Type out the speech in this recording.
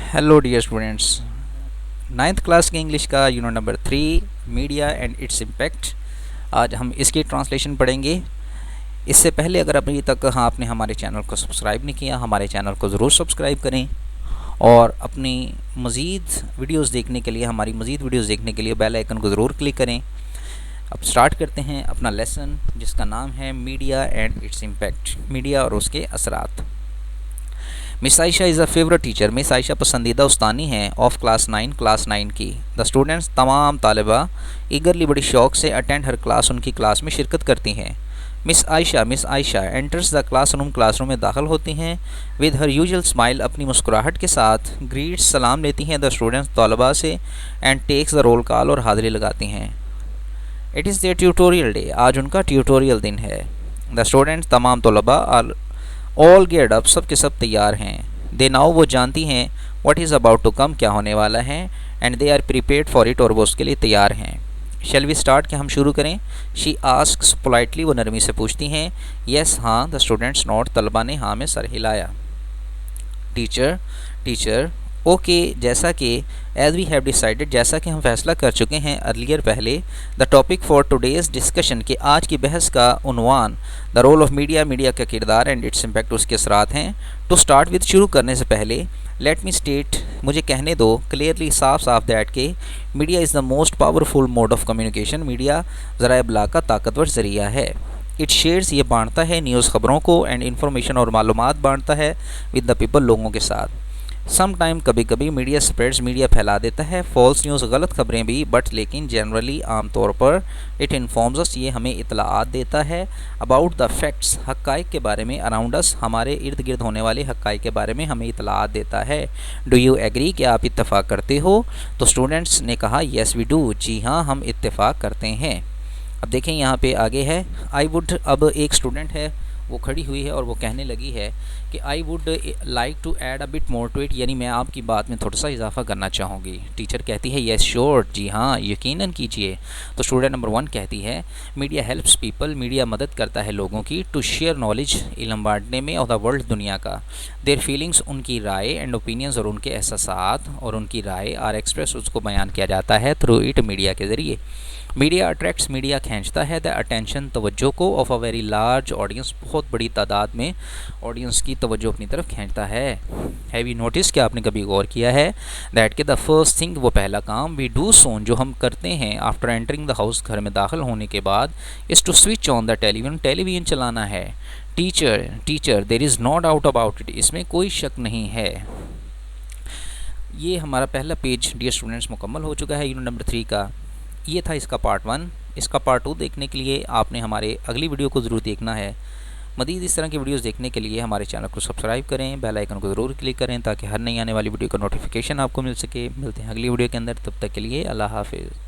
Hello dear students, ninth class के English का unit number 3 media and its impact. आज हम इसकी ट्रांसलेशन पढ़ेंगे। इससे पहले अगर अभी तक आपने हमारे चैनल को सब्सक्राइब नहीं किया, हमारे चैनल को ज़रूर सब्सक्राइब करें और अपनी मज़ीद वीडियोस देखने के लिए बेल आइकन को ज़रूर क्लिक करें। अब स्टार्ट करते हैं अपना लेसन, जिसका नाम है media and its impact, media और उसके असरात। Miss Ayesha is a favourite teacher. Miss Ayesha पसंदीदा उस्तानी हैं ऑफ क्लास 9 की। द स्टूडेंट्स, तमाम तालिबा ईगरली बड़ी शौक़ से अटेंड हर क्लास, उनकी क्लास में शिरकत करती हैं। Miss Ayesha enters the classroom में दाखिल होती हैं विद हर यूजुअल स्माइल, अपनी मुस्कुराहट के साथ ग्रीट्स सलाम लेती हैं द स्टूडेंट्स तालिबा से and takes the roll call, और हाज़िरी लगाती हैं। It is their tutorial day, आज उनका ट्यूटोरियल दिन है। द स्टूडेंट्स, तमाम तलबा आर ऑल गेयर्ड अप, सब के सब तैयार हैं। दे नाउ, वो जानती हैं what is about to come, क्या होने वाला है। And they are prepared for it, और वो उसके लिए तैयार हैं। शैल वी स्टार्ट, क्या हम शुरू करें। शी आस्क्स पोलाइटली, वो नरमी से पूछती हैं। येस, हाँ। द स्टूडेंट्स नोट, तलबा ने हाँ में सर हिलाया। टीचर ओके, जैसा कि एज वी हैव डिसाइडेड, जैसा कि हम फैसला कर चुके हैं अर्लियर पहले। The topic for today's discussion, के आज की बहस का उन्वान द रोल ऑफ मीडिया का किरदार एंड इट्स इम्पैक्ट, उसके असरात हैं। टू स्टार्ट विद, शुरू करने से पहले लेट मी स्टेट, मुझे कहने दो क्लियरली, साफ दैट के media is the most powerful mode of communication, media ज़राए इब्लाग का ताकतवर ज़रिया है। इट शेयर्स, ये बांटता है न्यूज़, खबरों को, एंड इन्फॉर्मेशन, और मालूमात बांटता है विद द पीपल, लोगों के साथ। सम टाइम, कभी कभी, मीडिया स्प्रेड्स, मीडिया फैला देता है फॉल्स न्यूज़, गलत खबरें भी, बट लेकिन जनरली, आम तौर पर, इट इन्फॉर्म्स अस, ये हमें इतलाआत देता है अबाउट द फैक्ट्स, हक़ाइक़ के बारे में, अराउंड अस, हमारे इर्द गिर्द होने वाले हक़ाइक़ के बारे में हमें इतलाआत देता है। डू यू एग्री, क्या आप इत्तेफाक करते हो। तो स्टूडेंट्स ने कहा येस वी डू, जी हाँ हम इत्तेफाक करते हैं। अब देखें यहाँ पे आगे है आई वुड, अब एक स्टूडेंट है वो खड़ी हुई है और वो कहने लगी है कि I would like to add a bit more to it, यानी मैं आपकी बात में थोड़ा सा इजाफा करना चाहूँगी। टीचर कहती है येस श्योर, जी हाँ यकीनन कीजिए। तो स्टूडेंट नंबर 1 कहती है मीडिया हेल्प्स पीपल, मीडिया मदद करता है लोगों की, टू शेयर नॉलेज, इल्म बांटने में, ऑफ द वर्ल्ड, दुनिया का। देयर फीलिंग्स, उनकी राय, एंड ओपिनियंस, और उनके एहसासात और उनकी राय, आर एक्सप्रेस, उसको बयान किया जाता है थ्रू इट, मीडिया के ज़रिए। मीडिया अट्रैक्ट्स, मीडिया खींचता है द अटेंशन, तवज्जो को, of a very large audience, बहुत बड़ी तादाद में ऑडियंस की तवज्जो अपनी तरफ खींचता है। हैव यू नोटिस, क्या आपने कभी गौर किया है दैट के द फर्स्ट थिंग, वो पहला काम, वी डू सोन, जो हम करते हैं, आफ्टर एंटरिंग द हाउस, घर में दाखिल होने के बाद, is to switch on the television, television चलाना है। Teacher there is no doubt about it, इसमें कोई शक नहीं है। ये हमारा पहला पेज डियर स्टूडेंट्स मुकम्मल हो चुका है यूनिट नंबर 3 का। ये था इसका पार्ट 1। इसका पार्ट 2 देखने के लिए आपने हमारे अगली वीडियो को ज़रूर देखना है। मज़ीद इस तरह की वीडियोस देखने के लिए हमारे चैनल को सब्सक्राइब करें, बेल आइकन को ज़रूर क्लिक करें ताकि हर नई आने वाली वीडियो का नोटिफिकेशन आपको मिल सके। मिलते हैं अगली वीडियो के अंदर, तब तक के लिए अल्लाह हाफ़िज़।